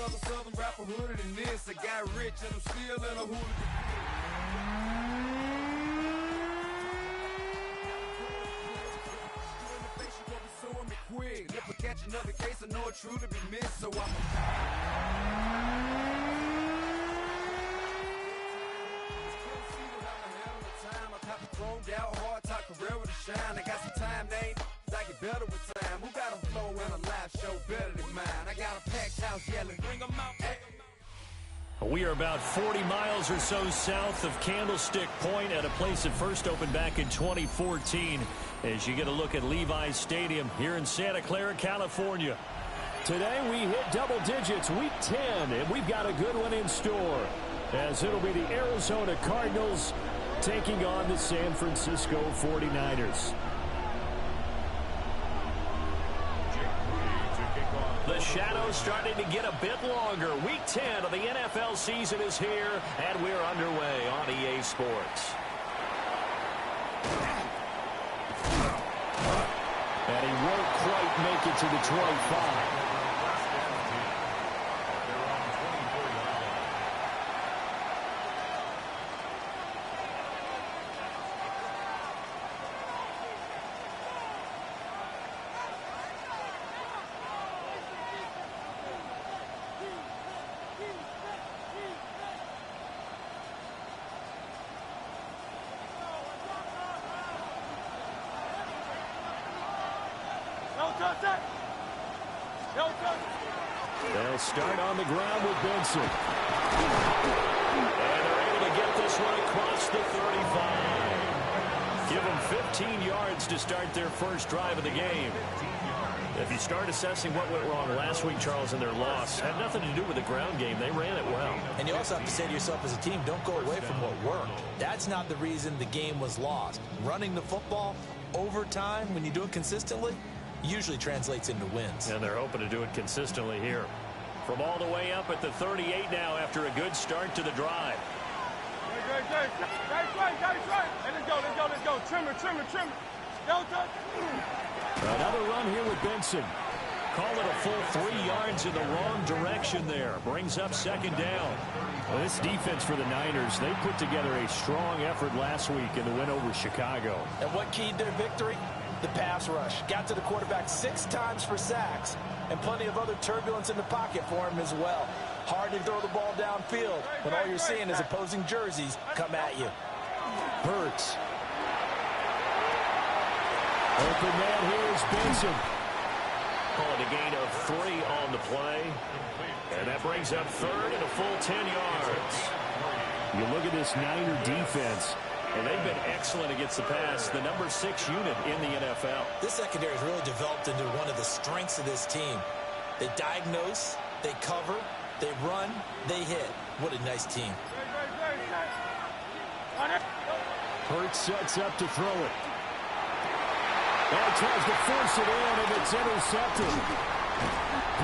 another southern rapper hooded than this. I got rich and I'm still in a hooligan. Quick, if I catch another case, I know it truly be missed, so I'm thrown out hard, talk career with a shine. I got some time, they ain't I get better with time. Who got a flow and a live show better than mine? I got a packed house yelling, bring them out. Hey. We are about 40 miles or so south of Candlestick Point at a place that first opened back in 2014 as you get a look at Levi's Stadium here in Santa Clara, California. Today we hit double digits, week 10, and we've got a good one in store as it'll be the Arizona Cardinals taking on the San Francisco 49ers. The shadows starting to get a bit longer. Week 10 of the NFL season is here, and we're underway on EA Sports. And he won't quite make it to the 25. They'll start on the ground with Benson. And they're able to get this one across the 35. Give them 15 yards to start their first drive of the game. If you start assessing what went wrong last week, Charles, in their loss, had nothing to do with the ground game. They ran it well. And you also have to say to yourself as a team, don't go away from what worked. That's not the reason the game was lost. Running the football over time, when you do it consistently, usually translates into wins. And they're hoping to do it consistently here. From all the way up at the 38 now after a good start to the drive. Hey, let's go. Trimmer. Another run here with Benson. Call it a full 3 yards in the wrong direction there. Brings up second down. Well, this defense for the Niners, they put together a strong effort last week in the win over Chicago. And what keyed their victory? The pass rush. Got to the quarterback 6 times for sacks, and plenty of other turbulence in the pocket for him as well. Hard to throw the ball downfield when all you're seeing is opposing jerseys come at you. Hurts. Open man here is Benson. Call it a gain of 3 on the play. And that brings up third and a full 10 yards. You look at this Niner defense. And they've been excellent against the pass, the number 6 unit in the NFL. This secondary has really developed into one of the strengths of this team. They diagnose, they cover, they run, they hit. What a nice team. Hurts sets up to throw it. And tries to force it in, and it's intercepted.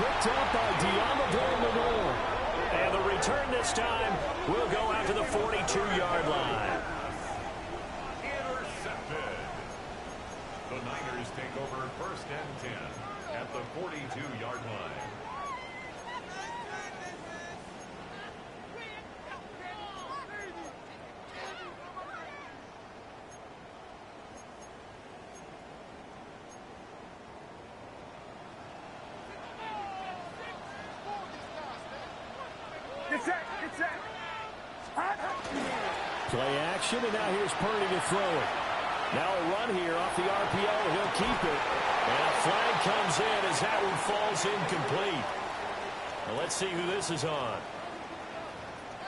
Picked up by Diamondre. And the return this time will go out to the 42-yard line. The Niners take over first and 10 at the 42-yard line. Play action, and now here's Purdy to throw it. Now a run here off the RPO. He'll keep it. And a flag comes in as that one falls incomplete. Well, let's see who this is on.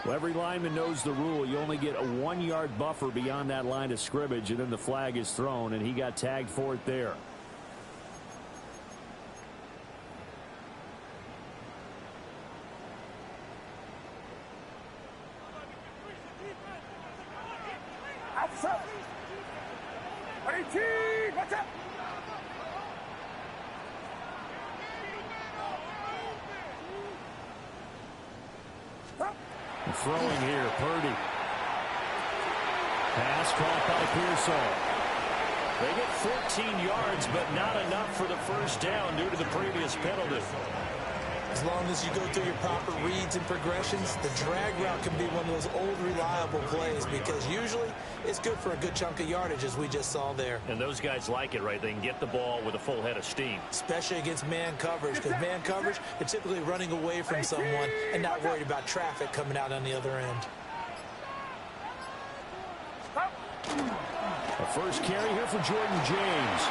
Well, every lineman knows the rule. You only get a 1-yard buffer beyond that line of scrimmage, and then the flag is thrown, and he got tagged for it there. Throwing here, Purdy. Pass caught by Pearsall. They get 14 yards, but not enough for the first down due to the previous penalty. As long as you go through your proper reads and progressions, the drag route can be one of those old reliable plays because usually it's good for a good chunk of yardage, as we just saw there. And those guys like it, right? They can get the ball with a full head of steam. Especially against man coverage, because man coverage, they're typically running away from someone and not worried about traffic coming out on the other end. A first carry here for Jordan James.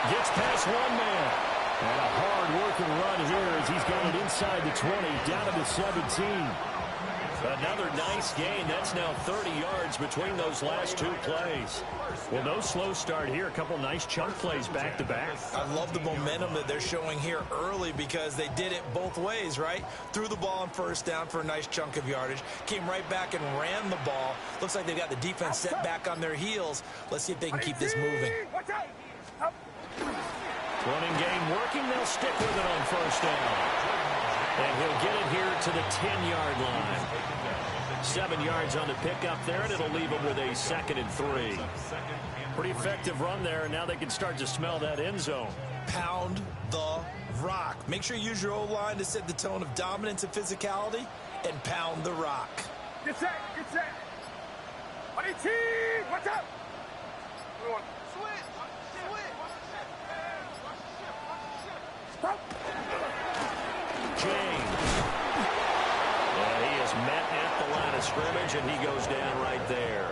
Gets past one man. And a hard-working run here as he's got it inside the 20, down to the 17. Another nice gain. That's now 30 yards between those last two plays. Well, no slow start here. A couple nice chunk plays back-to-back. I love the momentum that they're showing here early because they did it both ways, right? Threw the ball on first down for a nice chunk of yardage. Came right back and ran the ball. Looks like they've got the defense set back on their heels. Let's see if they can keep this moving. Running game working. They'll stick with it on first down. And he'll get it here to the 10-yard line. 7 yards on the pickup there, and it'll leave him with a 2nd and 3. Pretty effective run there, and now they can start to smell that end zone. Pound the rock. Make sure you use your O-line to set the tone of dominance and physicality, and pound the rock. Get set, get set. 18, watch out. James. He is met at the line of scrimmage, and he goes down right there.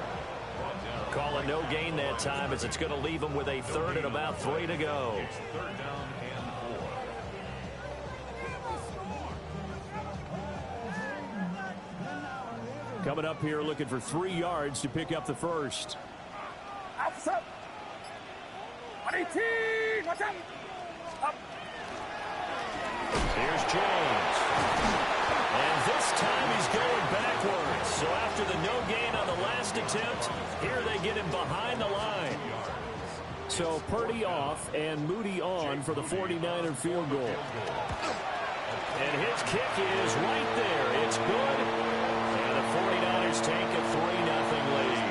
Calling no gain that time as it's going to leave him with a 3rd and about 3 to go. Coming up here looking for 3 yards to pick up the first. Up. 18, watch out. Up. Here's James. And this time he's going backwards. So after the no gain on the last attempt, here they get him behind the line. So Purdy off and Moody on for the 49er field goal. And his kick is right there. It's good. And the 49ers take a 3-0 lead.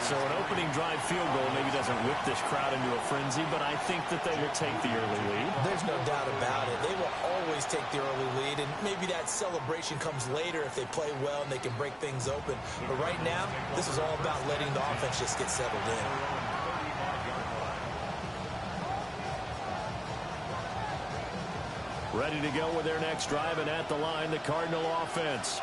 So an opening drive field goal maybe doesn't whip this crowd into a frenzy, but I think that they will take the early lead. There's no doubt about it. They will always take the early lead, and maybe that celebration comes later if they play well and they can break things open. But right now, this is all about letting the offense just get settled in. Ready to go with their next drive, and at the line, the Cardinal offense.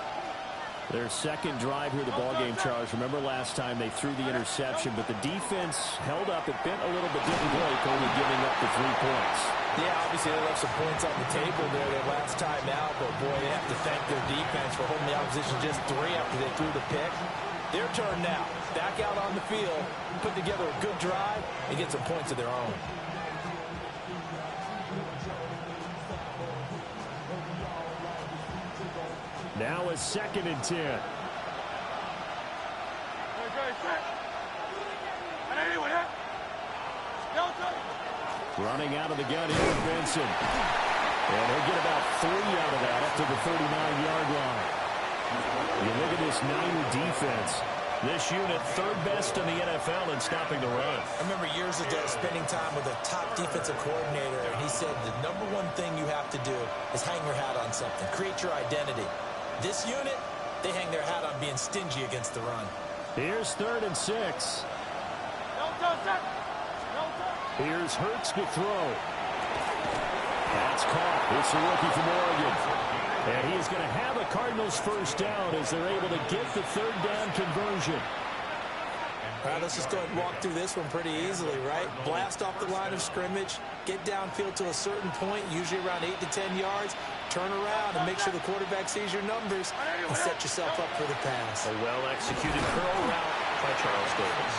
Their second drive here, the ballgame, Charles. Remember last time they threw the interception, but the defense held up. It bent a little but didn't break, only giving up the 3 points. Yeah, obviously they left some points on the table there their last time out, but boy, they have to thank their defense for holding the opposition just 3 after they threw the pick. Their turn now. Back out on the field, put together a good drive, and get some points of their own. Now a 2nd and 10. Running out of the gun here with Benson. And he'll get about 3 out of that up to the 39-yard line. You look at this Niner defense. This unit 3rd best in the NFL in stopping the run. I remember years ago spending time with a top defensive coordinator, and he said the number one thing you have to do is hang your hat on something. Create your identity. This unit, they hang their hat on being stingy against the run. Here's 3rd and 6. Here's Hurts to throw. That's caught. It's a rookie from Oregon. And he is going to have a Cardinals first down as they're able to get the 3rd down conversion. All right, let's just go ahead and walk through this one pretty easily, right? Blast off the line of scrimmage, get downfield to a certain point, usually around 8 to 10 yards, turn around and make sure the quarterback sees your numbers and set yourself up for the pass. A well-executed curl route by Charles Davis.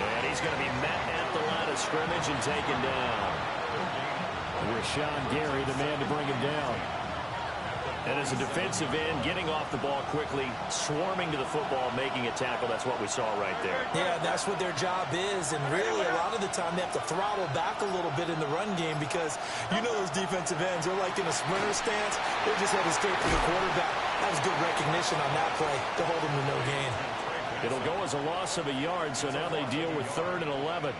And he's going to be met at the line of scrimmage and taken down. Rashawn Gary, the man to bring him down. And as a defensive end, getting off the ball quickly, swarming to the football, making a tackle, that's what we saw right there. Yeah, that's what their job is, and really a lot of the time they have to throttle back a little bit in the run game because you know those defensive ends, they're like in a sprinter stance. They're just headed straight for the quarterback. That was good recognition on that play to hold him to no gain. It'll go as a loss of a yard, so now they deal with 3rd and 11.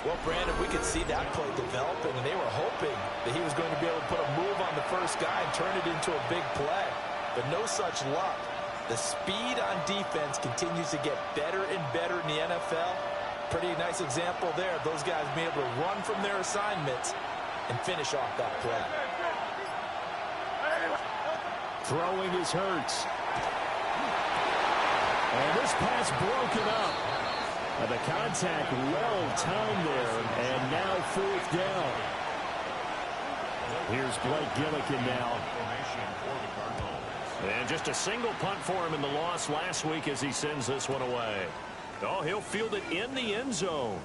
Well, Brandon, we could see that play developing, and they were hoping that he was going to be able to put a move on the first guy and turn it into a big play. But no such luck. The speed on defense continues to get better and better in the NFL. Pretty nice example there of those guys being able to run from their assignments and finish off that play. Throwing is Hurts. And this pass broken up. And the contact well timed there. And now 4th down. Here's Blake Gillikin now. And just a single punt for him in the loss last week as he sends this one away. Oh, he'll field it in the end zone.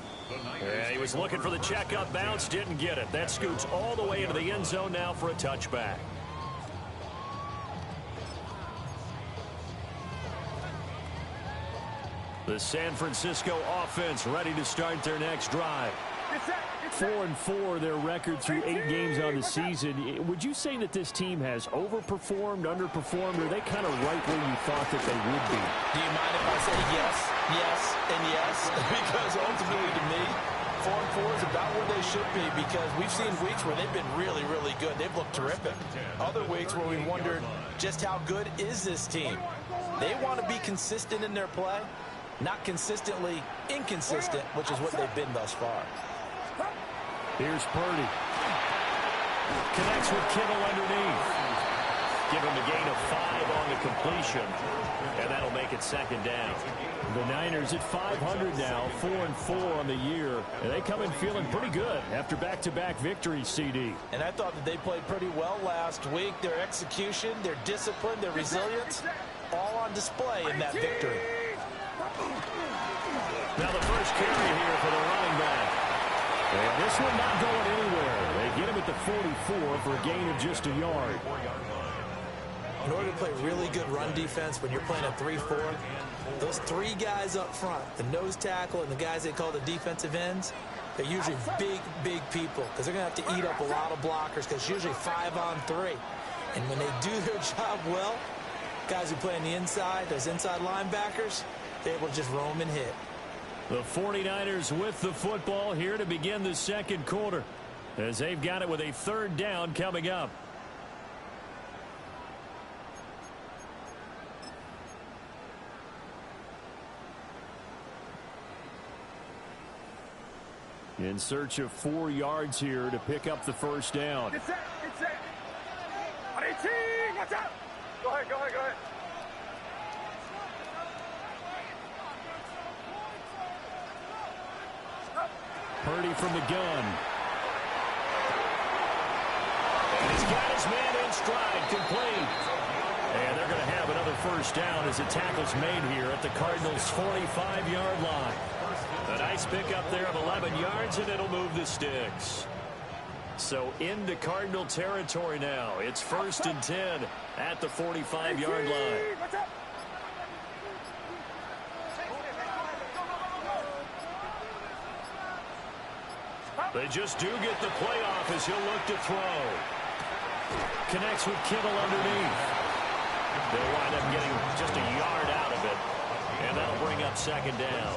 Yeah, he was looking for the checkup bounce, didn't get it. That scoots all the way into the end zone now for a touchback. The San Francisco offense ready to start their next drive. 4-4 their record through 8 games on the season. Would you say that this team has overperformed, underperformed, or are they kind of right where you thought that they would be? Do you mind if I say yes, yes, and yes? Because ultimately to me, 4-4 is about where they should be, because we've seen weeks where they've been really, really good. They've looked terrific. Other weeks where we've wondered just how good is this team. They want to be consistent in their play, not consistently inconsistent, which is what they've been thus far. Here's Purdy. Connects with Kittle underneath. Give him a gain of 5 on the completion, and that'll make it 2nd down. The Niners at 500 now, 4-4 on the year. And they come in feeling pretty good after back-to-back victories, CD. And I thought that they played pretty well last week. Their execution, their discipline, their resilience, all on display in that victory. Now the first carry here for the running back. And this one not going anywhere. They get him at the 44 for a gain of just a yard. In order to play really good run defense when you're playing a 3-4, those 3 guys up front, the nose tackle and the guys they call the defensive ends, they're usually big, big people because they're going to have to eat up a lot of blockers because it's usually 5-on-3. And when they do their job well, guys who play on the inside, those inside linebackers, they're able to just roam and hit. The 49ers with the football here to begin the 2nd quarter as they've got it with a 3rd down coming up. In search of 4 yards here to pick up the 1st down. Get set, get set. 18, watch out. Go ahead, go ahead, go ahead. Purdy from the gun. And he's got his man in stride, complete. And they're going to have another 1st down as the tackle's made here at the Cardinals' 45-yard line. A nice pickup there of 11 yards, and it'll move the sticks. So into Cardinal territory now. It's 1st and 10 at the 45-yard line. They just do get the play off as he'll look to throw. Connects with Kittle underneath. They'll wind up getting just a yard out of it, and that'll bring up 2nd down.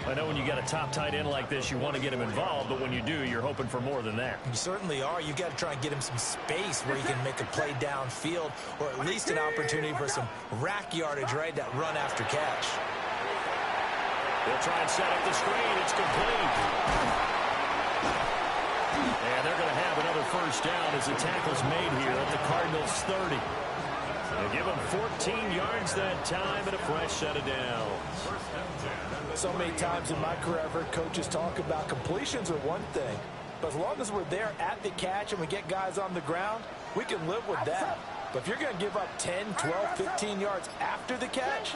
I know when you got a top tight end like this, you want to get him involved, but when you do, you're hoping for more than that. You certainly are. You've got to try and get him some space where he can make a play downfield, or at least an opportunity for some rack yardage, right? That run after catch. They'll try and set up the screen. It's complete. And they're going to have another 1st down as the tackle's made here at the Cardinals' 30. They'll give them 14 yards that time and a fresh set of downs. So many times in my career, I've heard coaches talk about completions are one thing, but as long as we're there at the catch and we get guys on the ground, we can live with that. But if you're going to give up 10, 12, 15 yards after the catch,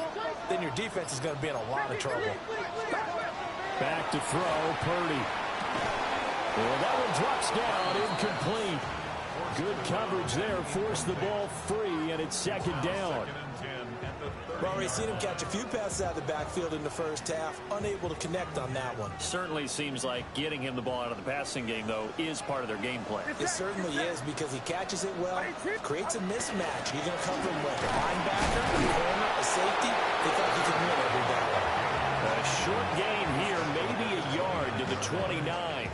then your defense is going to be in a lot of trouble. Back to throw, Purdy. Well, that one drops down, incomplete. Good coverage there, forced the ball free, and it's 2nd down. Well, we've seen him catch a few passes out of the backfield in the first half, unable to connect on that one. Certainly seems like getting him the ball out of the passing game, though, is part of their game plan. It certainly is, because he catches it well, creates a mismatch. You're going to cover him with a linebacker, a corner, a safety. They thought he could win every battle. A short gain here, maybe a yard to the 29.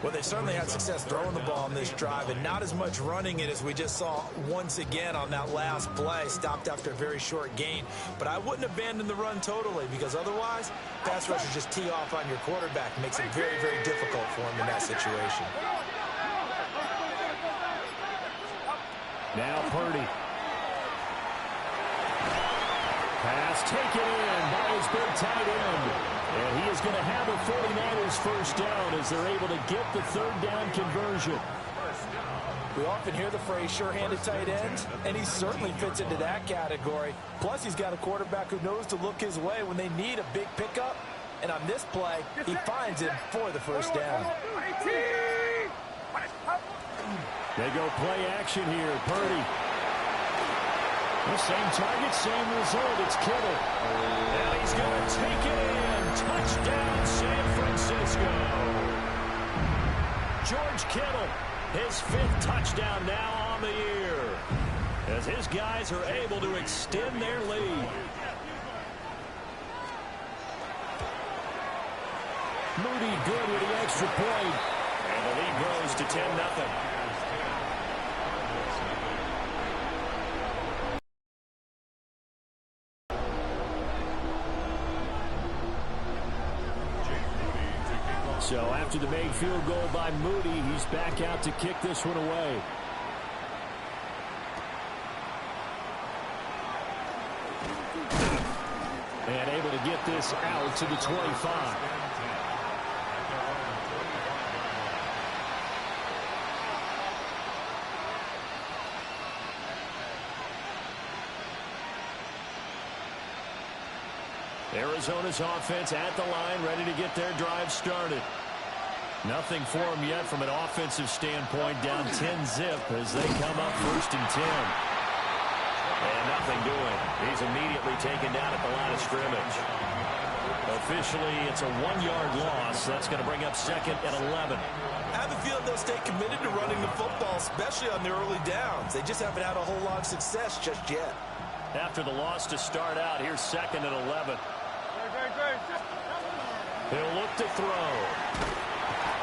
Well, they certainly had success throwing the ball on this drive and not as much running it as we just saw once again on that last play. Stopped after a very short gain. But I wouldn't abandon the run totally because otherwise, pass rushers just tee off on your quarterback. It makes it very, very difficult for him in that situation. Now Purdy. Pass taken in by his big tight end. And he is going to have a 49ers first down as they're able to get the third down conversion. We often hear the phrase sure-handed tight ends, and he certainly fits into that category. Plus, he's got a quarterback who knows to look his way when they need a big pickup. And on this play, he finds him for the first down. They go play action here. Purdy. The same target, same result. It's Kittle. And he's going to take it in. Touchdown, San Francisco. George Kittle, his 5th touchdown now on the year, as his guys are able to extend their lead. Moody good with the extra point. And the lead grows to 10-0. So after the made field goal by Moody, he's back out to kick this one away. And able to get this out to the 25. Arizona's offense at the line, ready to get their drive started. Nothing for them yet from an offensive standpoint, down 10-zip as they come up 1st and 10. And nothing doing. He's immediately taken down at the line of scrimmage. Officially, it's a 1-yard loss. That's going to bring up 2nd and 11. I have a feeling they'll stay committed to running the football, especially on their early downs. They just haven't had a whole lot of success just yet. After the loss to start out, here's 2nd and 11. He'll look to throw.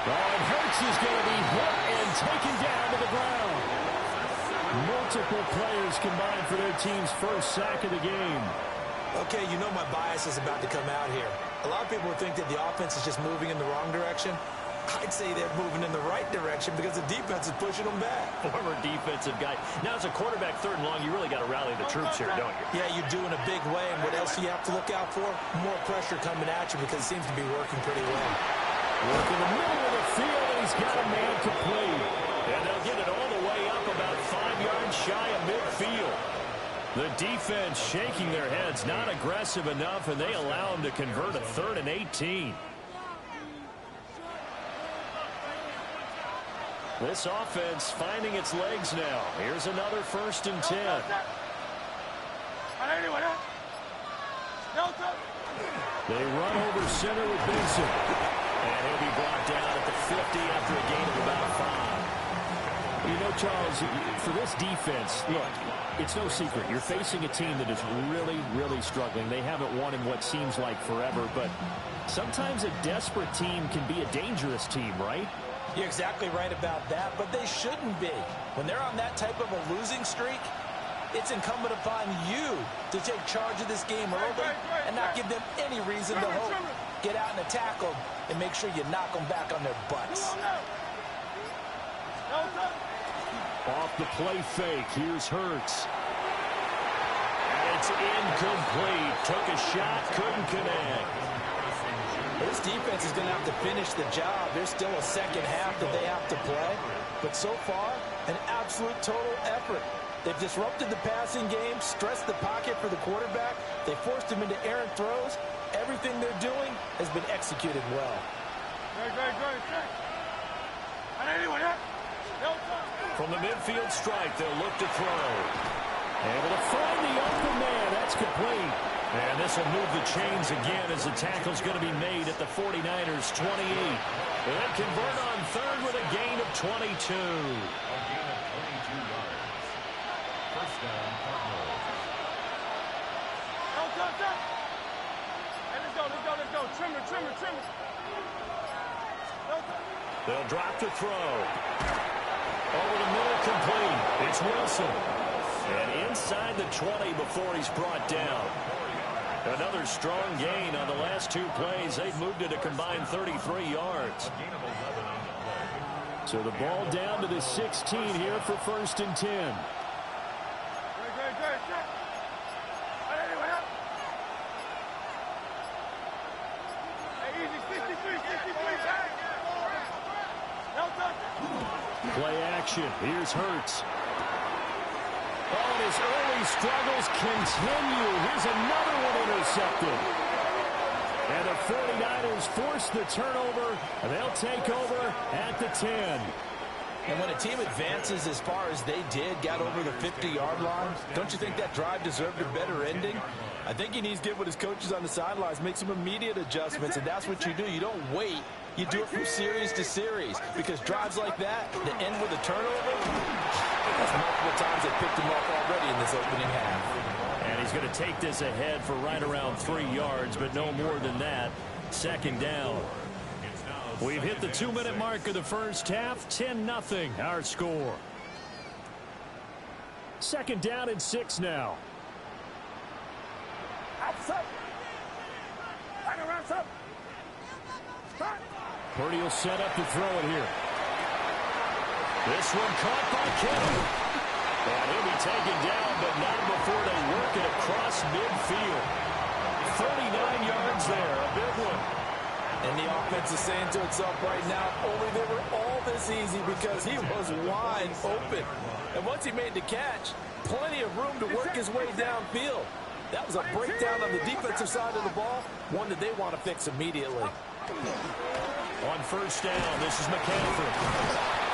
And Hurts is going to be hit and taken down to the ground. Multiple players combined for their team's first sack of the game. Okay, you know my bias is about to come out here. A lot of people would think that the offense is just moving in the wrong direction. I'd say they're moving in the right direction because the defense is pushing them back. Former defensive guy. Now, as a quarterback, 3rd and long, you really got to rally the troops here, don't you? Yeah, you do in a big way. And what else do you have to look out for? More pressure coming at you because it seems to be working pretty well. Working the middle of the field, and he's got a man complete. And they'll get it all the way up about 5 yards shy of midfield. The defense shaking their heads, not aggressive enough, and they allow him to convert a 3rd and 18. This offense finding its legs now. Here's another 1st and 10. They run over center with Benson. And he'll be brought down at the 50 after a gain of about 5. You know, Charles, for this defense, look, it's no secret. You're facing a team that is really, really struggling. They haven't won in what seems like forever, but sometimes a desperate team can be a dangerous team, right? You're exactly right about that, but they shouldn't be. When they're on that type of a losing streak, it's incumbent upon you to take charge of this game early and not give them any reason to hope. Get out and attack them and make sure you knock them back on their butts. Off the play fake, here's Hurts. And it's incomplete. Took a shot, couldn't connect. This defense is going to have to finish the job. There's still a second half that they have to play. But so far, an absolute total effort. They've disrupted the passing game, stressed the pocket for the quarterback. They forced him into errant throws. Everything they're doing has been executed well. From the midfield strike, they'll look to throw. Able to find the open man. That's complete. And this will move the chains again as the tackle's going to be made at the 49ers 28. And convert on 3rd with a gain of 22. A gain of 22 yards. First down, Cardinals. Hey, let's go. Trimmer. They'll drop to throw. Over the middle, complete. It's Wilson. And inside the 20 before he's brought down. Another strong gain on the last two plays. They've moved it a combined 33 yards. So the ball down to the 16 here for 1st and 10. Play action. Here's Hurts. Oh, and his early struggles continue. Here's another one intercepted. And the 49ers force the turnover, and they'll take over at the 10. And when a team advances as far as they did, got over the 50-yard line, don't you think that drive deserved a better ending? I think he needs to get with his coaches on the sidelines, make some immediate adjustments, and that's what you do. You don't wait. You do it from series to series, because drives like that end with a turnover, that's multiple times they picked him off already in this opening half. And he's going to take this ahead for right around 3 yards, but no more than that. 2nd down. We've hit the 2-minute mark of the first half. 10-0 our score. 2nd down and 6 now. Purdy will set up to throw it here. This one caught by Kittle. And he'll be taken down, but not before they work it across midfield. 39 yards there, a big one. And the offense is saying to itself right now, only they were all this easy because he was wide open. And once he made the catch, plenty of room to work his way downfield. That was a breakdown on the defensive side of the ball, one that they want to fix immediately. On 1st down, this is McCaffrey.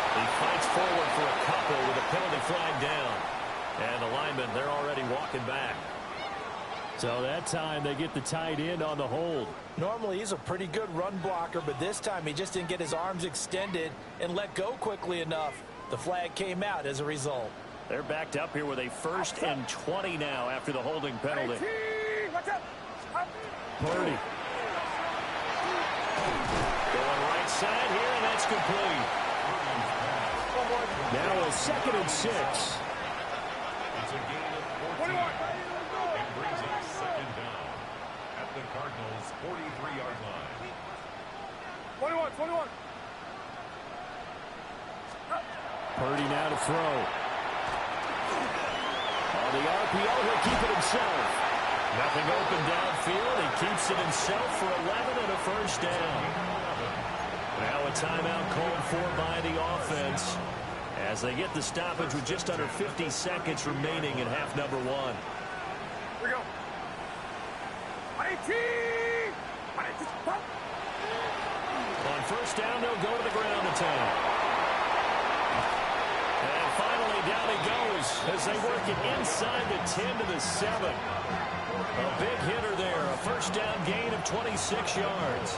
He fights forward for a couple with a penalty flag down. And the linemen, they're already walking back. So that time they get the tight end on the hold. Normally he's a pretty good run blocker, but this time he just didn't get his arms extended and let go quickly enough. The flag came out as a result. They're backed up here with a 1st and 20 now after the holding penalty. Purdy. Going right side here, and that's complete. Now a 2nd and 6. It's a gain of 14. And brings up 2nd down at the Cardinals' 43-yard line. 21. Purdy now to throw. On the RPO, he'll keep it himself. Nothing open downfield. He keeps it himself for 11 and a 1st down. Now a timeout called for by the offense as they get the stoppage with just under 50 seconds remaining in half number 1. Here we go. 18. On 1st down, they'll go to the ground attack. And finally, down he goes as they work it inside the 10 to the 7. A big hitter there, a 1st down gain of 26 yards.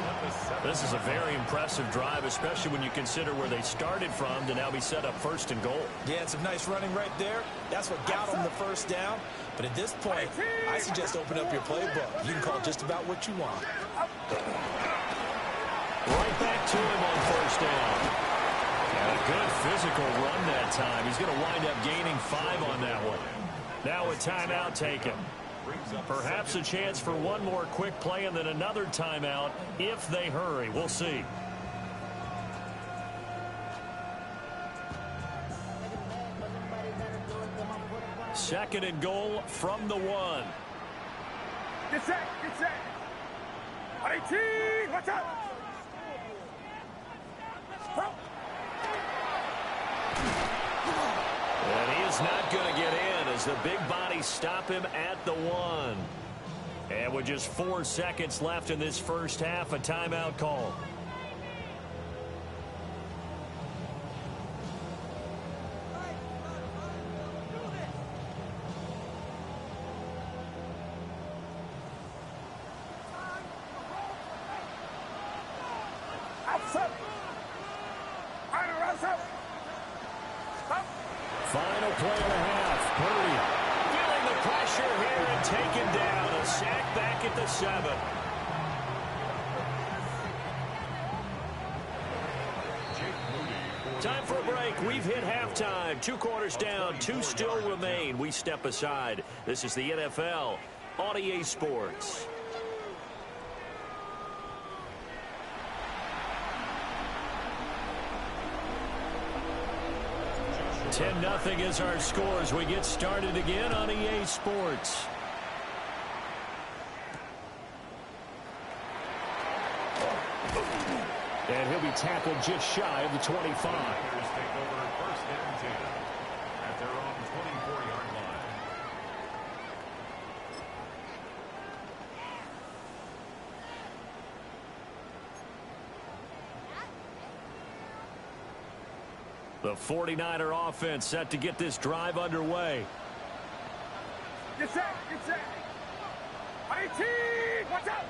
This is a very impressive drive, especially when you consider where they started from to now be set up 1st and goal. Yeah, some nice running right there. That's what got them the 1st down. But at this point, I suggest open up your playbook. You can call just about what you want. Right back to him on 1st down. And a good physical run that time. He's going to wind up gaining 5 on that one. Now a timeout taken. Perhaps a chance for one more quick play and then another timeout if they hurry. We'll see. Second and goal from the 1. Get set. 18. Watch out. And he is not going to get in as the big bodies stop him at the 1. And with just 4 seconds left in this first half, a timeout call. Final play and a half. Purdy feeling the pressure here and taken down. A sack back at the 7. We've hit halftime. 2 quarters down, 2 still remain. We step aside. This is the NFL on EA Sports. 10-0 is our score as we get started again on EA Sports. And he'll be tackled just shy of the 25. Take over first and 10 at their own 24-yard line. The 49er offense set to get this drive underway. Get set, get set. 18, watch out.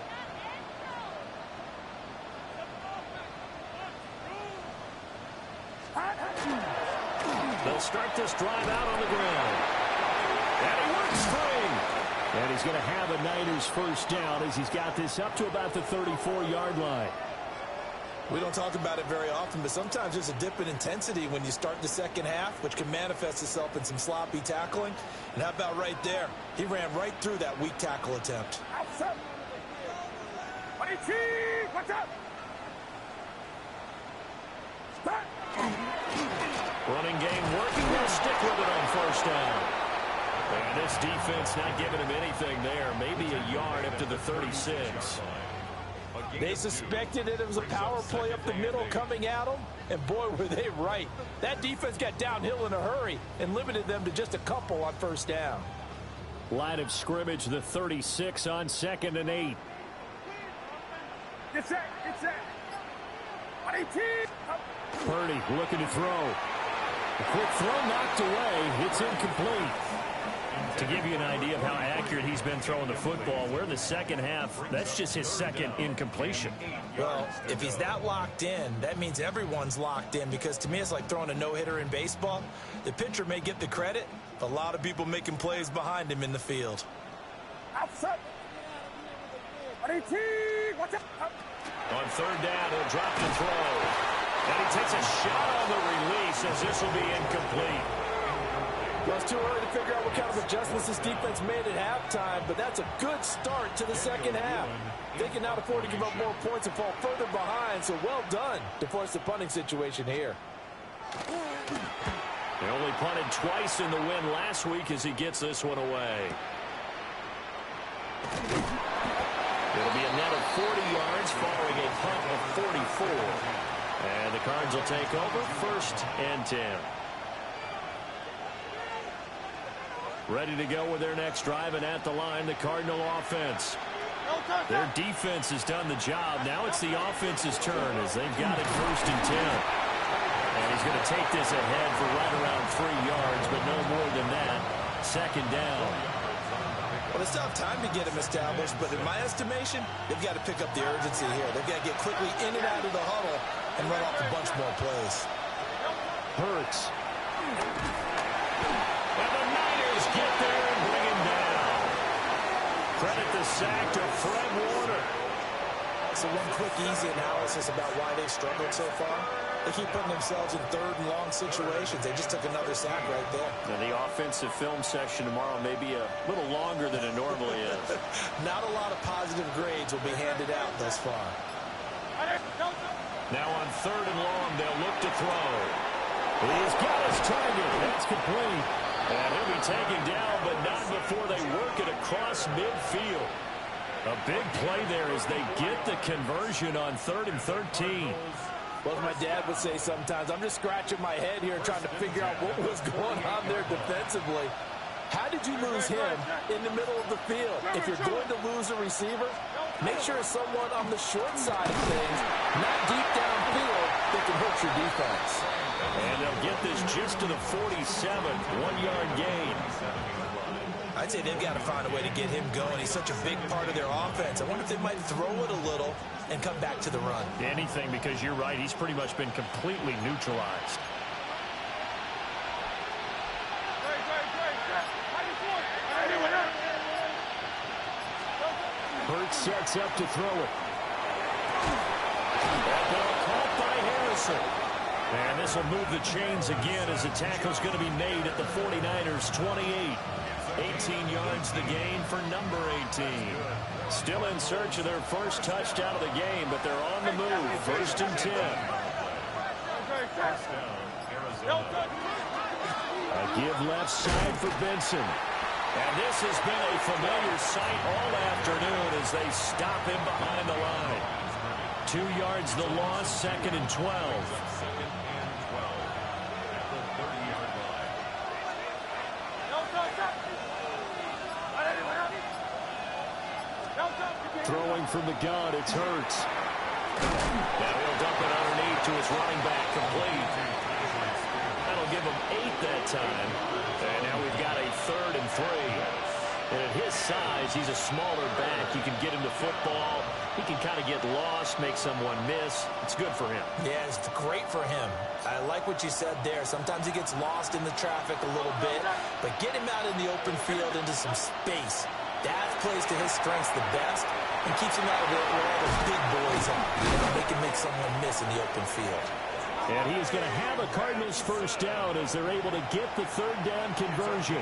They'll start this drive out on the ground. And he works free. And he's going to have a Niners first down as he's got this up to about the 34-yard line. We don't talk about it very often, but sometimes there's a dip in intensity when you start the second half, which can manifest itself in some sloppy tackling. And how about right there? He ran right through that weak tackle attempt. Outside. 18, watch out. Start. Running game working. They'll stick with it on first down. And this defense not giving him anything there. Maybe a yard up to the 36. They suspected it was a power play up the middle coming at them, and boy, were they right. That defense got downhill in a hurry and limited them to just a couple on first down. Line of scrimmage, the 36 on 2nd and 8. Get set, get set. 18. Purdy looking to throw. A quick throw knocked away. It's incomplete. To give you an idea of how accurate he's been throwing the football, we're in the second half. That's just his second incompletion. Well, if he's that locked in, that means everyone's locked in, because to me it's like throwing a no-hitter in baseball. The pitcher may get the credit, but a lot of people making plays behind him in the field. Outside. 18, watch out. On third down, he'll drop the throw. And he takes a shot on the release as this will be incomplete. Well, it's too early to figure out what kind of adjustments this defense made at halftime, but that's a good start to the second half. They can now afford to give up more points and fall further behind, so well done to force the punting situation here. They only punted twice in the win last week as he gets this one away. It'll be a net of 40 yards following a punt of 44. And the Cards will take over first and 10. Ready to go with their next drive, and at the line, the Cardinal offense. Their defense has done the job. Now it's the offense's turn as they've got it first and 10. And he's going to take this ahead for right around 3 yards, but no more than that. Second down. Well, they still have time to get him established, but in my estimation, they've got to pick up the urgency here. They've got to get quickly in and out of the huddle and run off a bunch more plays. Hurts. Get there and bring him down. Credit the sack to Fred Warner. So one quick, easy analysis about why they've struggled so far. They keep putting themselves in third and long situations. They just took another sack right there. And the offensive film session tomorrow may be a little longer than it normally is. Not a lot of positive grades will be handed out thus far. Now on third and long, they'll look to throw. He's got his target. That's complete. And he'll be taken down, but not before they work it across midfield. A big play there as they get the conversion on 3rd and 13. Well, as my dad would say sometimes, I'm just scratching my head here trying to figure out what was going on there defensively. How did you lose him in the middle of the field? If you're going to lose a receiver, make sure it's someone on the short side of things, not deep downfield, that can hurt your defense. And they'll get this just to the 47, 1-yard gain. I'd say they've got to find a way to get him going. He's such a big part of their offense. I wonder if they might throw it a little and come back to the run. Anything, because you're right. He's pretty much been completely neutralized. Hurts sets up to throw it. That ball caught by Harrison. And this will move the chains again as the tackle's going to be made at the 49ers 28. 18 yards the gain for number 18. Still in search of their first touchdown of the game, but they're on the move. 1st and 10. A give left side for Benson. And this has been a familiar sight all afternoon as they stop him behind the line. 2 yards the loss, 2nd and 12. Throwing from the gun, it's Hurts. Now he'll dump it underneath to his running back, complete. That'll give him 8 that time. And now we've got a 3rd and 3. And at his size, he's a smaller back. You can get him to football. He can kind of get lost, make someone miss. It's good for him. Yeah, it's great for him. I like what you said there. Sometimes he gets lost in the traffic a little bit. But get him out in the open field into some space. That plays to his strengths the best and keeps him out of where all the big boys are. They can make someone miss in the open field. And he is going to have a Cardinals first down as they're able to get the 3rd down conversion.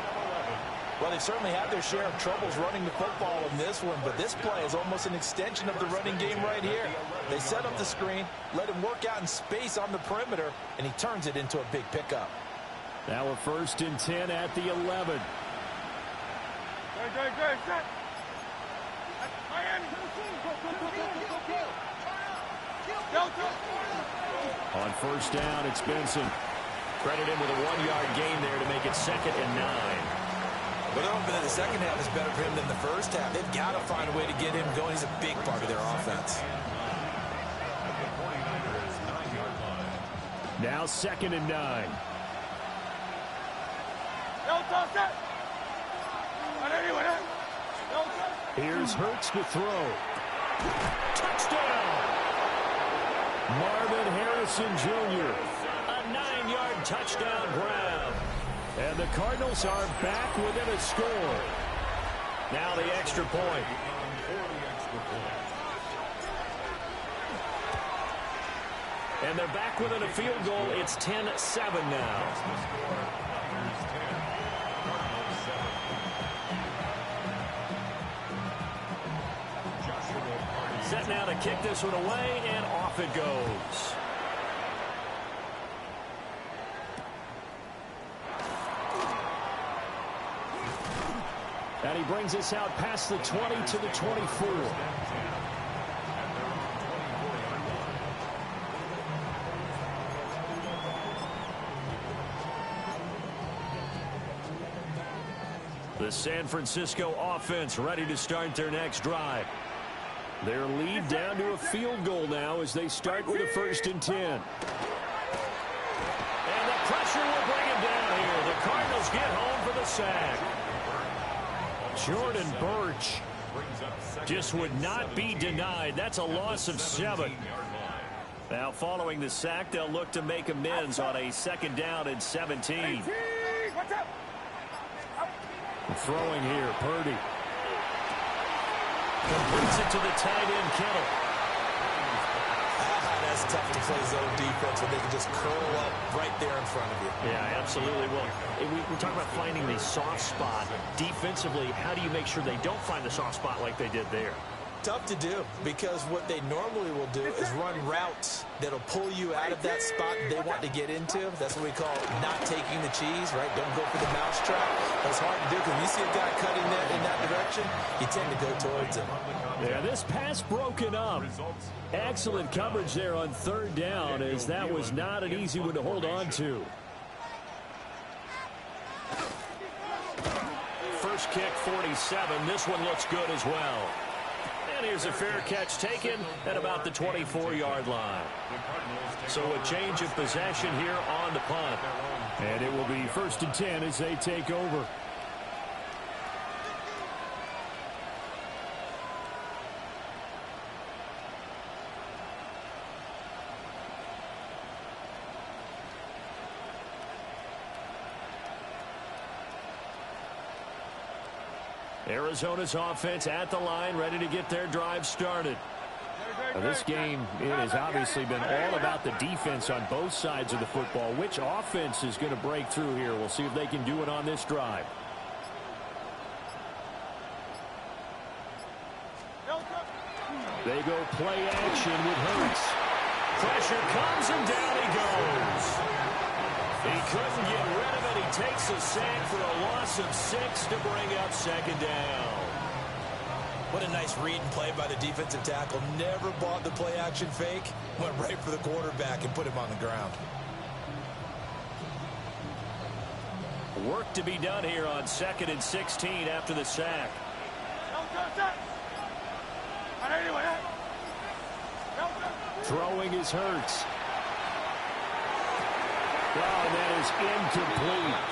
Well, they've certainly had their share of troubles running the football in this one, but this play is almost an extension of the running game right here. They set up the screen, let him work out in space on the perimeter, and he turns it into a big pickup. Now a 1st and 10 at the 11. Good, set. On 1st down, it's Benson. Credit him with a 1-yard gain there to make it 2nd and 9. But they're hoping that the second half is better for him than the first half. They've got to find a way to get him going. He's a big part of their offense. Now 2nd and 9. Here's Hurts to throw. Touchdown! Marvin Harrison Jr. A 9-yard touchdown grab. And the Cardinals are back within a score. Now the extra point. And they're back within a field goal. It's 10-7 now. Set now to kick this one away, and off it goes. And he brings us out past the 20 to the 24. The San Francisco offense ready to start their next drive. Their lead down to a field goal now as they start with a 1st and 10. And the pressure will bring him down here. The Cardinals get home for the sack. Jordan Burch just would not be denied. That's a loss of 7. Now following the sack, they'll look to make amends on a 2nd down and 17. Throwing here, Purdy. Completes it to the tight end, Kittle. That's tough to play zone defense when they can just curl up right there in front of you. Yeah, absolutely. Well, we talk about finding the soft spot. Defensively, how do you make sure they don't find the soft spot like they did there? Tough to do, because what they normally will do is run routes that'll pull you out of that spot they want to get into. That's what we call not taking the cheese, right? Don't go for the mousetrap. That's hard to do, because when you see a guy cutting that in that direction, you tend to go towards him. Yeah, this pass broken up. Excellent coverage there on 3rd down, as that was not an easy one to hold on to. First kick, 47. This one looks good as well. And here's a fair catch taken at about the 24-yard line. So a change of possession here on the punt. And it will be 1st and 10 as they take over. Arizona's offense at the line, ready to get their drive started. Now, this game, it has obviously been all about the defense on both sides of the football. Which offense is going to break through here? We'll see if they can do it on this drive. They go play action with Hurts. Pressure comes and down he goes. He couldn't get rid of it. He takes a sack for a loss of 6 to bring up second down. What a nice read and play by the defensive tackle. Never bought the play action fake. Went right for the quarterback and put him on the ground. Work to be done here on 2nd and 16 after the sack. Throwing is Hurts. Oh, and that is incomplete.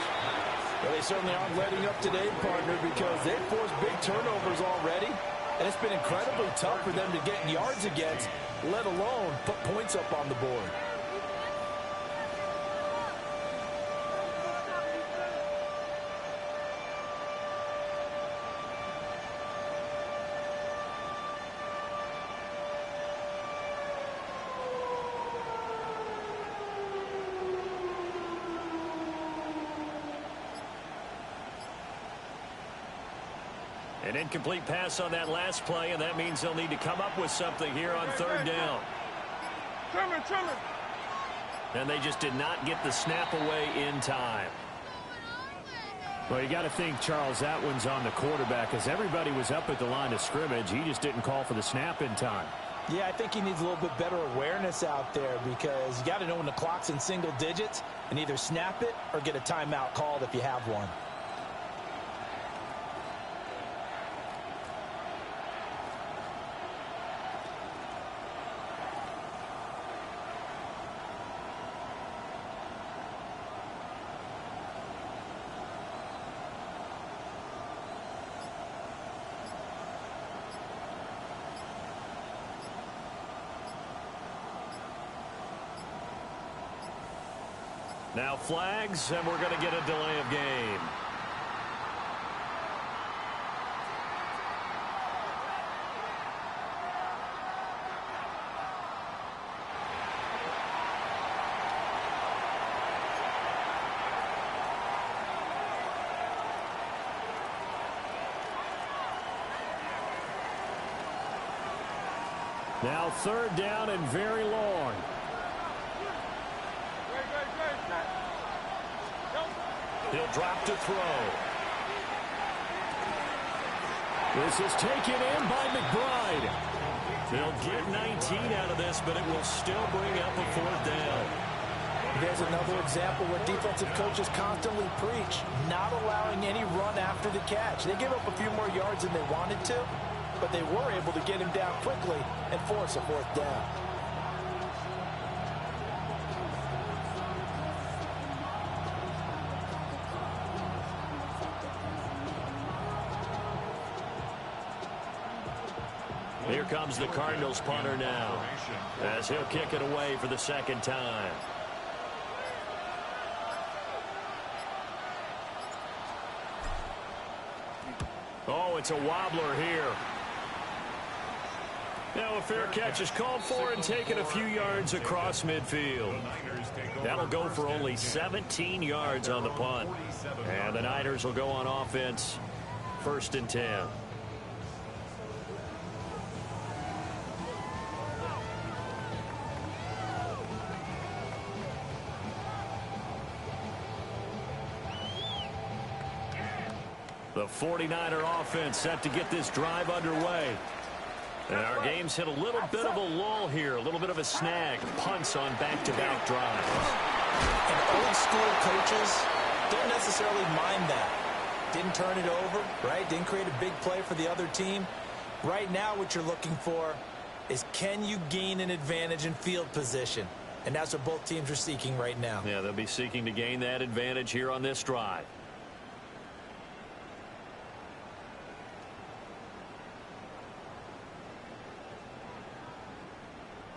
Well, they certainly aren't letting up today, partner, because they've forced big turnovers already, and it's been incredibly tough for them to get yards against, let alone put points up on the board. An incomplete pass on that last play, and that means they'll need to come up with something here on 3rd down. And they just did not get the snap away in time. Well, you got to think, Charles, that one's on the quarterback, as everybody was up at the line of scrimmage. He just didn't call for the snap in time. Yeah, I think he needs a little bit better awareness out there, because you got to know when the clock's in single digits and either snap it or get a timeout called if you have one. Now flags, and we're going to get a delay of game. Now 3rd down and very long. He'll drop to throw. This is taken in by McBride. They'll get 19 out of this, but it will still bring up a 4th down. There's another example where defensive coaches constantly preach, not allowing any run after the catch. They gave up a few more yards than they wanted to, but they were able to get him down quickly and force a 4th down. Here comes the Cardinals punter now, as he'll kick it away for the 2nd time. Oh, it's a wobbler here. Now a fair catch is called for and taken a few yards across midfield. That'll go for only 17 yards on the punt. And the Niners will go on offense, 1st and 10. The 49er offense set to get this drive underway. And our game's hit a little bit of a lull here, a little bit of a snag. Punts on back-to-back drives. And old school coaches don't necessarily mind that. Didn't turn it over, right? Didn't create a big play for the other team. Right now what you're looking for is, can you gain an advantage in field position? And that's what both teams are seeking right now. Yeah, they'll be seeking to gain that advantage here on this drive.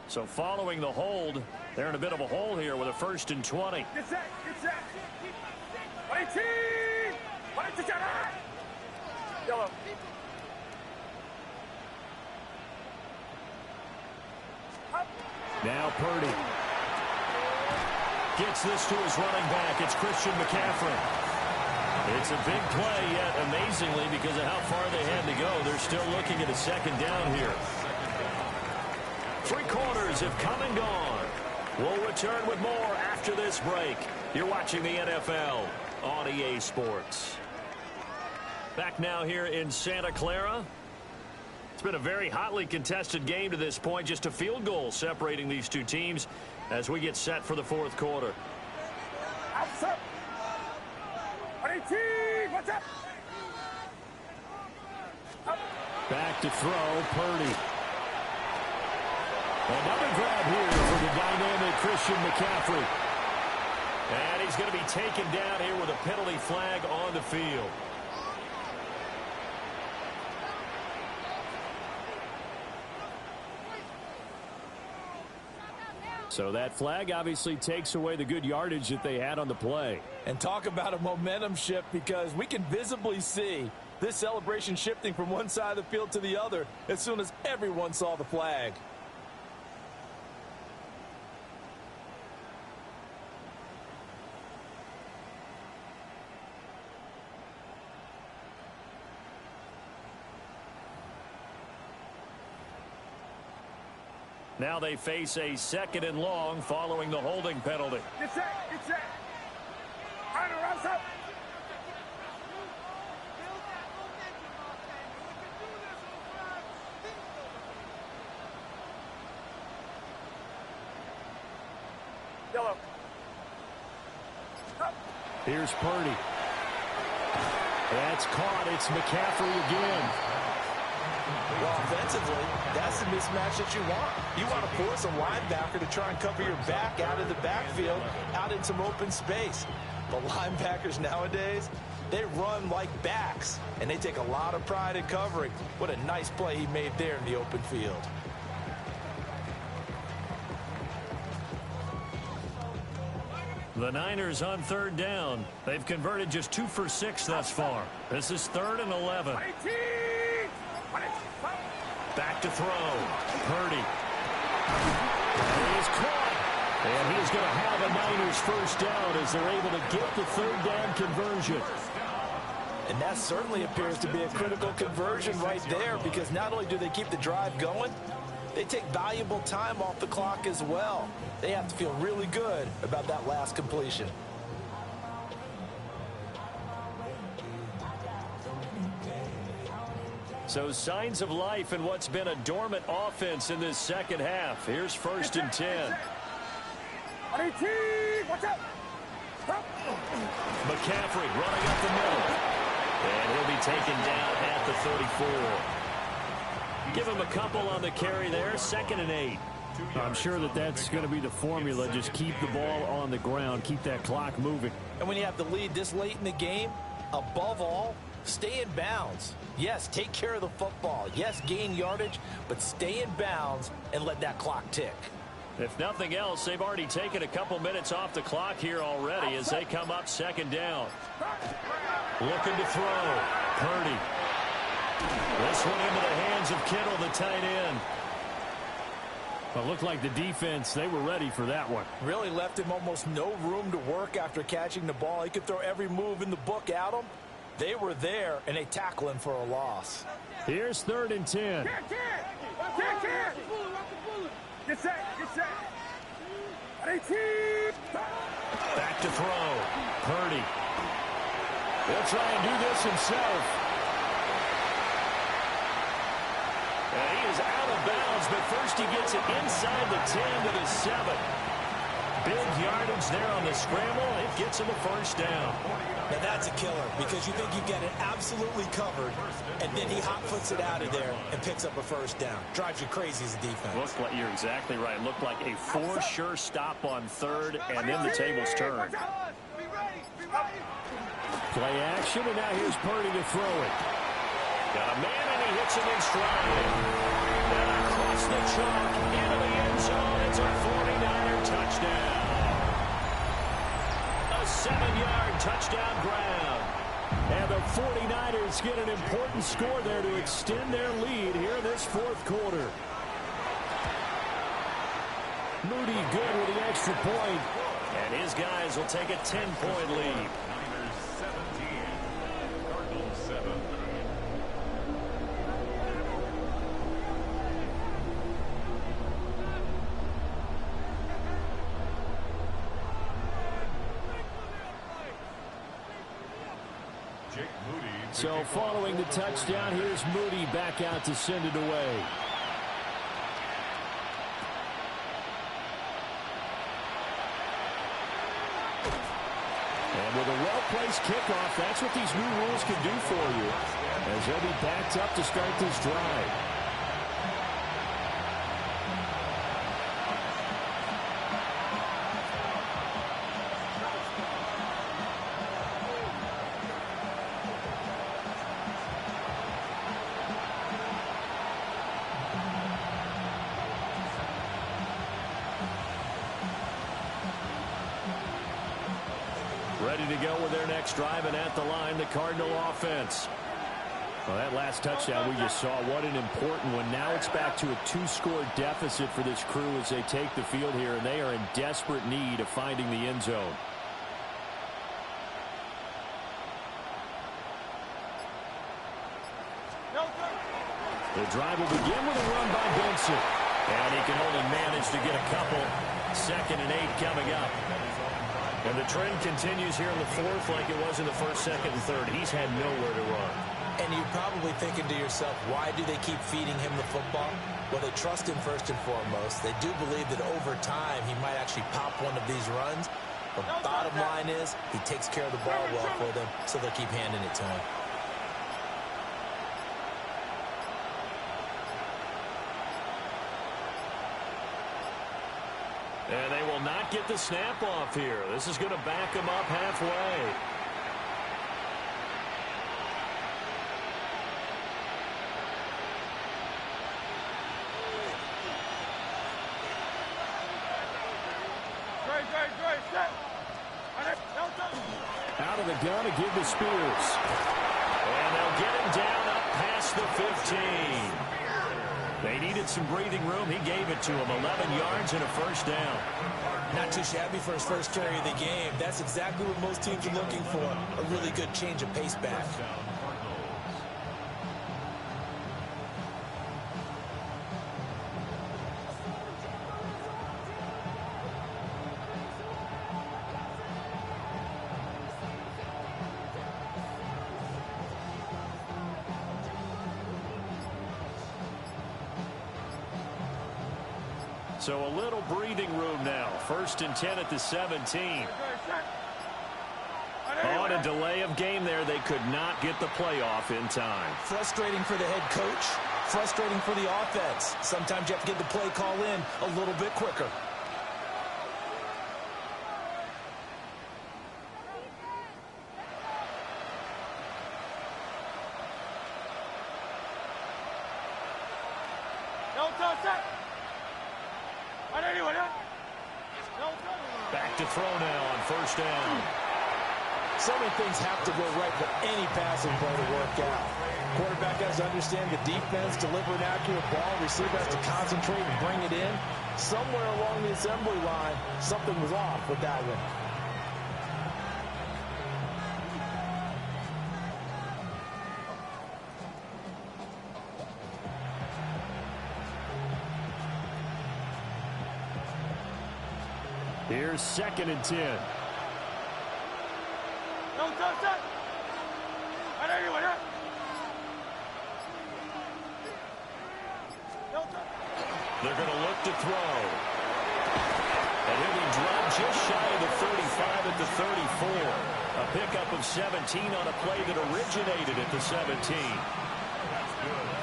So following the hold, they're in a bit of a hole here with a 1st and 20. Get set, get set. 18! 18! Yellow. Now Purdy. Gets this to his running back. It's Christian McCaffrey. It's a big play, yet amazingly, because of how far they had to go, they're still looking at a second down here. 3 quarters have come and gone. We'll return with more after this break. You're watching the NFL on EA Sports. Back now here in Santa Clara. It's been a very hotly contested game to this point. Just a field goal separating these two teams as we get set for the 4th quarter. Outside. 18, what's up? Back to throw, Purdy. Another grab here for the dynamic Christian McCaffrey. And he's going to be taken down here with a penalty flag on the field. So that flag obviously takes away the good yardage that they had on the play. And talk about a momentum shift, because we can visibly see this celebration shifting from one side of the field to the other as soon as everyone saw the flag. Now they face a 2nd and long following the holding penalty. Get set, get set. Right around up. Yellow. Up. Here's Purdy. That's caught. It's McCaffrey again. Well, offensively, that's the mismatch that you want. You want to force a linebacker to try and cover your back out of the backfield, out in some open space. But linebackers nowadays, they run like backs, and they take a lot of pride in covering. What a nice play he made there in the open field. The Niners on 3rd down. They've converted just 2 for 6 thus far. This is 3rd and 11. 18. Back to throw. Purdy. He is caught. And he is going to have a Niners 1st down as they're able to get the 3rd down conversion. And that certainly appears to be a critical conversion right there, because not only do they keep the drive going, they take valuable time off the clock as well. They have to feel really good about that last completion. So signs of life in what's been a dormant offense in this 2nd half. Here's 1st and 10. 18, watch out. McCaffrey running up the middle. And he'll be taken down at the 34. Give him a couple on the carry there. 2nd and 8. I'm sure that's going to be the formula. Just keep the ball on the ground. Keep that clock moving. And when you have the lead this late in the game, above all, stay in bounds. Yes, take care of the football. Yes, gain yardage, but stay in bounds and let that clock tick. If nothing else, they've already taken a couple minutes off the clock here already as they come up 2nd down. Looking to throw. Purdy. This one into the hands of Kittle, the tight end. Well, it looked like the defense, they were ready for that one. Really left him almost no room to work after catching the ball. He could throw every move in the book at him. They were there, and they tackle him for a loss. Here's 3rd and 10. Get set, get set. 18. Back to throw. Purdy. He'll try and do this himself. And he is out of bounds, but first he gets it inside the 10 to the 7. Big yardage there on the scramble. It gets him a 1st down. Now that's a killer, because you think you get it absolutely covered, and then he hot-foots it out of there and picks up a 1st down. Drives you crazy as a defense. Looks like you're exactly right. Looked like a for sure stop on 3rd, and then the tables turned. Play action, and now here's Purdy to throw it. Got a man, and he hits him in stride. And across the chalk into the end zone. It's a 49er touchdown. A 7-yard touchdown ground. And the 49ers get an important score there to extend their lead here in this 4th quarter. Moody good with the extra point. And his guys will take a 10-point lead. Niners 17, Cardinals 7. So following the touchdown, here's Moody back out to send it away. And with a well-placed kickoff, that's what these new rules can do for you, as they'll be backed up to start this drive. Ready to go with their next drive, and at the line, the Cardinal offense. Well, that last touchdown we just saw, what an important one. Now it's back to a 2-score deficit for this crew as they take the field here, and they are in desperate need of finding the end zone. The drive will begin with a run by Benson. And he can only manage to get a couple. 2nd and 8 coming up. And the trend continues here in the 4th like it was in the 1st, 2nd, and 3rd. He's had nowhere to run. And you're probably thinking to yourself, why do they keep feeding him the football? Well, they trust him first and foremost. They do believe that over time he might actually pop one of these runs. But bottom line is he takes care of the ball well for them, so they'll keep handing it to him. And they will not get the snap off here. This is going to back them up halfway. Out of the gun to give to Spears. And they'll get him down up past the 15. They needed some breathing room. He gave it to him. 11 yards and a first down. Not too shabby for his first carry of the game. That's exactly what most teams are looking for. A really good change of pace back. So a little breathing room now. 1st and 10 at the 17. On a delay of game there, they could not get the playoff in time. Frustrating for the head coach. Frustrating for the offense. Sometimes you have to get the play call in a little bit quicker. Back to throw now on 1st down. So many things have to go right for any passing play to work out. Quarterback has to understand the defense, deliver an accurate ball. Receiver has to concentrate and bring it in. Somewhere along the assembly line, something was off with that one. Here's 2nd and 10. They're going to look to throw. And he'll be dropped just shy of the 35 at the 34. A pickup of 17 on a play that originated at the 17.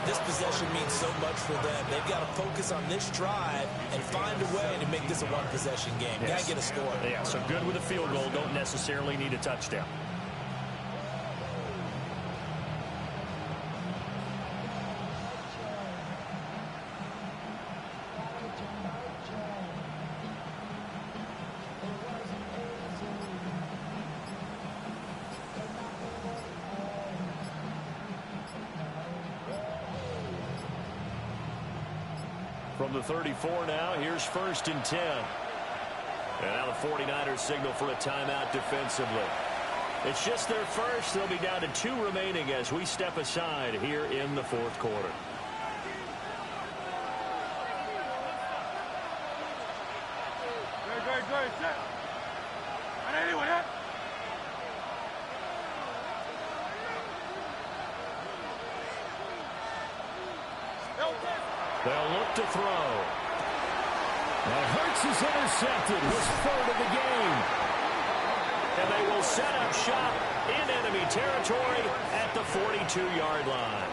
This possession means so much for them. They've got to focus on this drive and find a way to make this a one-possession game. Yes. Got to get a score. Yeah, so good with a field goal. Don't necessarily need a touchdown. From the 34 now, here's 1st and 10. And now the 49ers signal for a timeout defensively. It's just their first. They'll be down to 2 remaining as we step aside here in the 4th quarter. Good. Set. Anyone yet? They'll look to throw. And Hurts is intercepted. His 3rd of the game. And they will set up shop in enemy territory at the 42-yard line.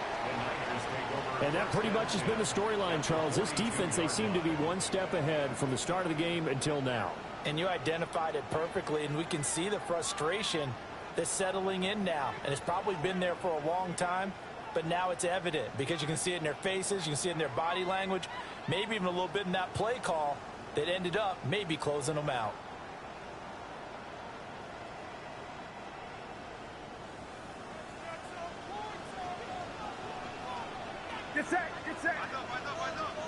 And that pretty much has been the storyline, Charles. This defense, they seem to be one step ahead from the start of the game until now. And you identified it perfectly, and we can see the frustration that's settling in now. And it's probably been there for a long time, but now it's evident because you can see it in their faces, you can see it in their body language, maybe even a little bit in that play call that ended up maybe closing them out. Get set.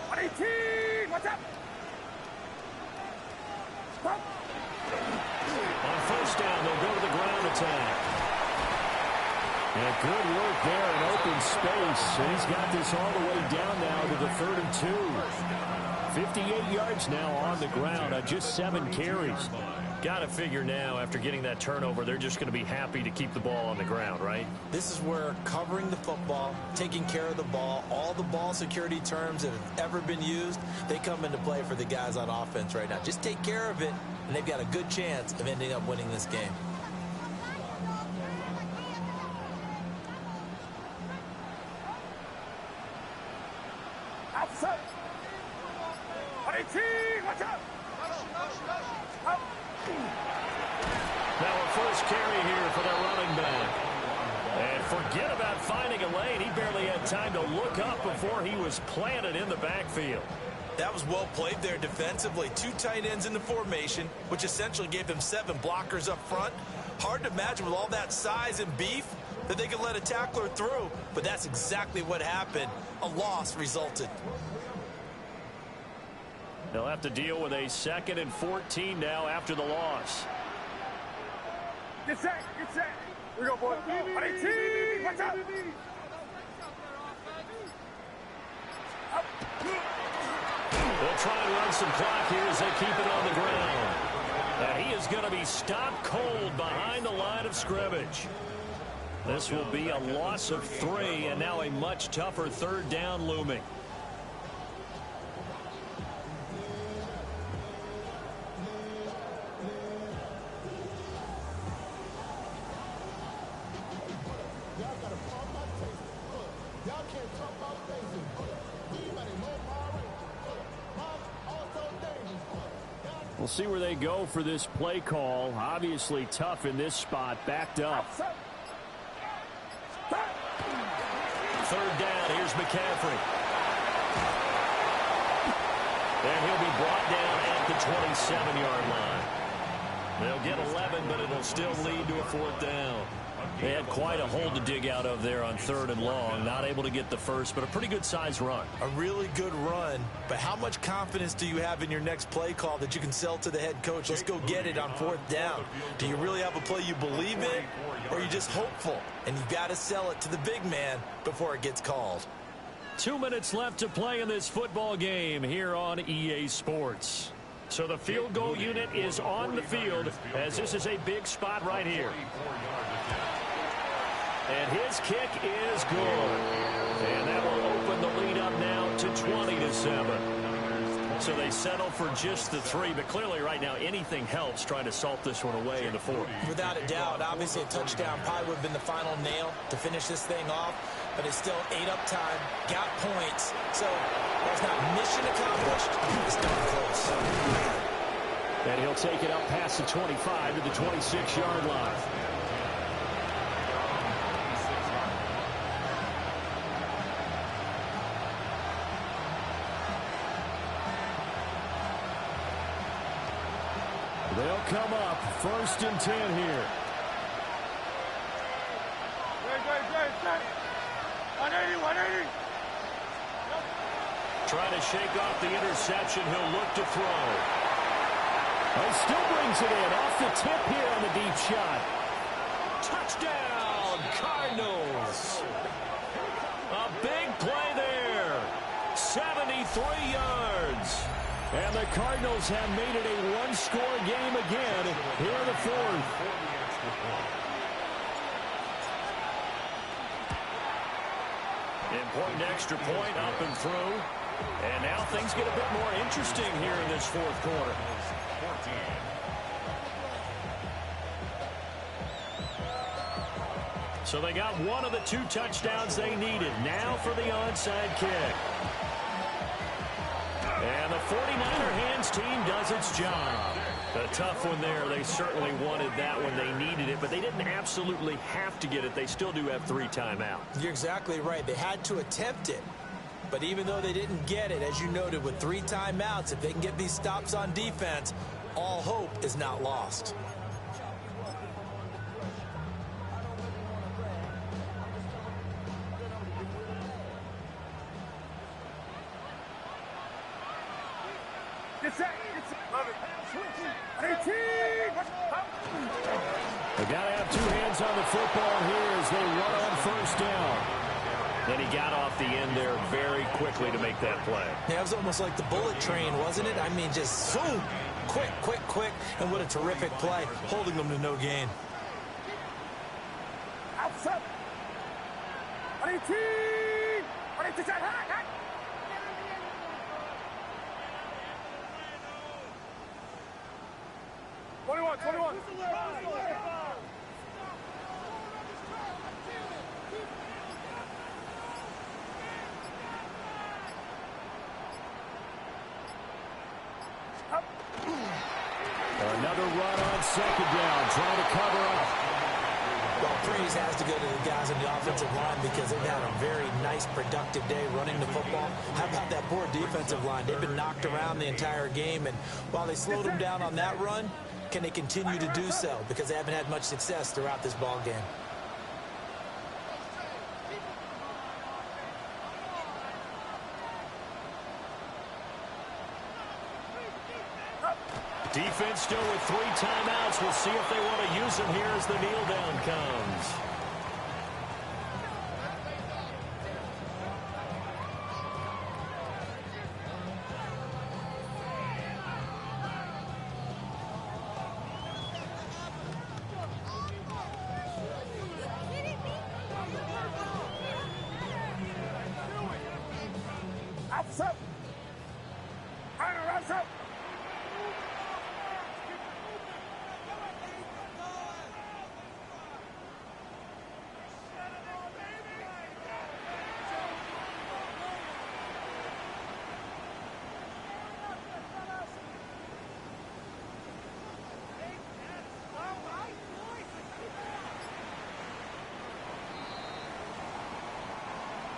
118. What's up? Stop. On 1st down, they'll go to the ground attack. And good work there in open space. And he's got this all the way down now to the 3rd and 2. 58 yards now on the ground on just 7 carries. Got to figure now, after getting that turnover, they're just going to be happy to keep the ball on the ground, right? This is where covering the football, taking care of the ball, all the ball security terms that have ever been used, they come into play for the guys on offense right now. Just take care of it, and they've got a good chance of ending up winning this game. Outside. 118. Watch out. Up. Now a first carry here for the running back. And forget about finding a lane. He barely had time to look up before he was planted in the backfield. That was well played there defensively. 2 tight ends in the formation, which essentially gave them 7 blockers up front. Hard to imagine with all that size and beef that they could let a tackler through, but that's exactly what happened. A loss resulted. They'll have to deal with a 2nd and 14 now after the loss. Get set. Here we go, boy. 118. Watch out. They'll try and run some clock here as they keep it on the ground. And he is going to be stopped cold behind the line of scrimmage. This will be a loss of 3, and now a much tougher 3rd down looming. We'll see where they go for this play call. Obviously tough in this spot, backed up. 3rd down, here's McCaffrey. And he'll be brought down at the 27-yard line. They'll get 11, but it'll still lead to a 4th down. They had quite a hole to dig out of there on 3rd and long. Not able to get the first, but a pretty good-sized run. A really good run, but how much confidence do you have in your next play call that you can sell to the head coach? Let's go get it on 4th down. Do you really have a play you believe in, or are you just hopeful? And you've got to sell it to the big man before it gets called. 2 minutes left to play in this football game here on EA Sports. So the field goal unit is on the field as this is a big spot right here. And his kick is good. And that will open the lead up now to 20-7. So they settle for just the 3, but clearly right now anything helps trying to salt this one away in the 4th. Without a doubt, obviously a touchdown probably would have been the final nail to finish this thing off, but it's still 8 up time, got points, so that's not mission accomplished, it's not close. And he'll take it up past the 25 to the 26-yard line. They'll come up 1st and 10 here. Great. 180. Trying to shake off the interception. He'll look to throw. He still brings it in. Off the tip here on the deep shot. Touchdown, Cardinals. A big play there. 73 yards. And the Cardinals have made it a one-score game again here in the fourth. Important extra point up and through. And now things get a bit more interesting here in this fourth quarter. So they got one of the 2 touchdowns they needed. Now for the onside kick. And the 49er hands team does its job. A tough one there. They certainly wanted that when they needed it, but they didn't absolutely have to get it. They still do have 3 timeouts. You're exactly right. They had to attempt it. But even though they didn't get it, as you noted, with 3 timeouts, if they can get these stops on defense, all hope is not lost. They got to have 2 hands on the football here as they run on first down. Then he got off the end there very quickly to make that play. Yeah, it was almost like the bullet train, wasn't it? I mean, just zoom, quick, quick, quick, and what a terrific play, holding them to no gain. Outside. 21. Another run on second down, trying to cover up. Well, praise has to go to the guys on the offensive line because they've had a very nice, productive day running the football. How about that poor defensive line? They've been knocked around the entire game, and while they slowed them down on that run, can they continue to do so? Because they haven't had much success throughout this ball game. Defense still with 3 timeouts. We'll see if they want to use them here as the kneel down comes. Outside. Outside.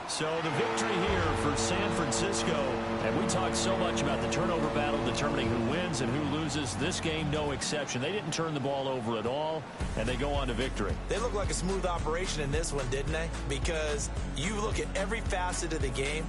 So the victory here for San Francisco, and we talked so much about the turnover battle determining who wins and who loses. This game, no exception. They didn't turn the ball over at all, and they go on to victory. They look like a smooth operation in this one, didn't they? Because you look at every facet of the game,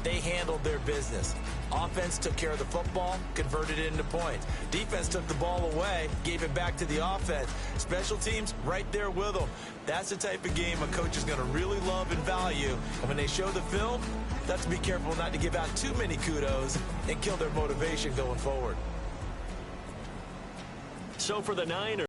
they handled their business. Offense took care of the football, converted it into points. Defense took the ball away, gave it back to the offense. Special teams, right there with them. That's the type of game a coach is going to really love and value. And when they show the film, they have to be careful not to give out too many kudos and kill their motivation going forward. So for the Niners,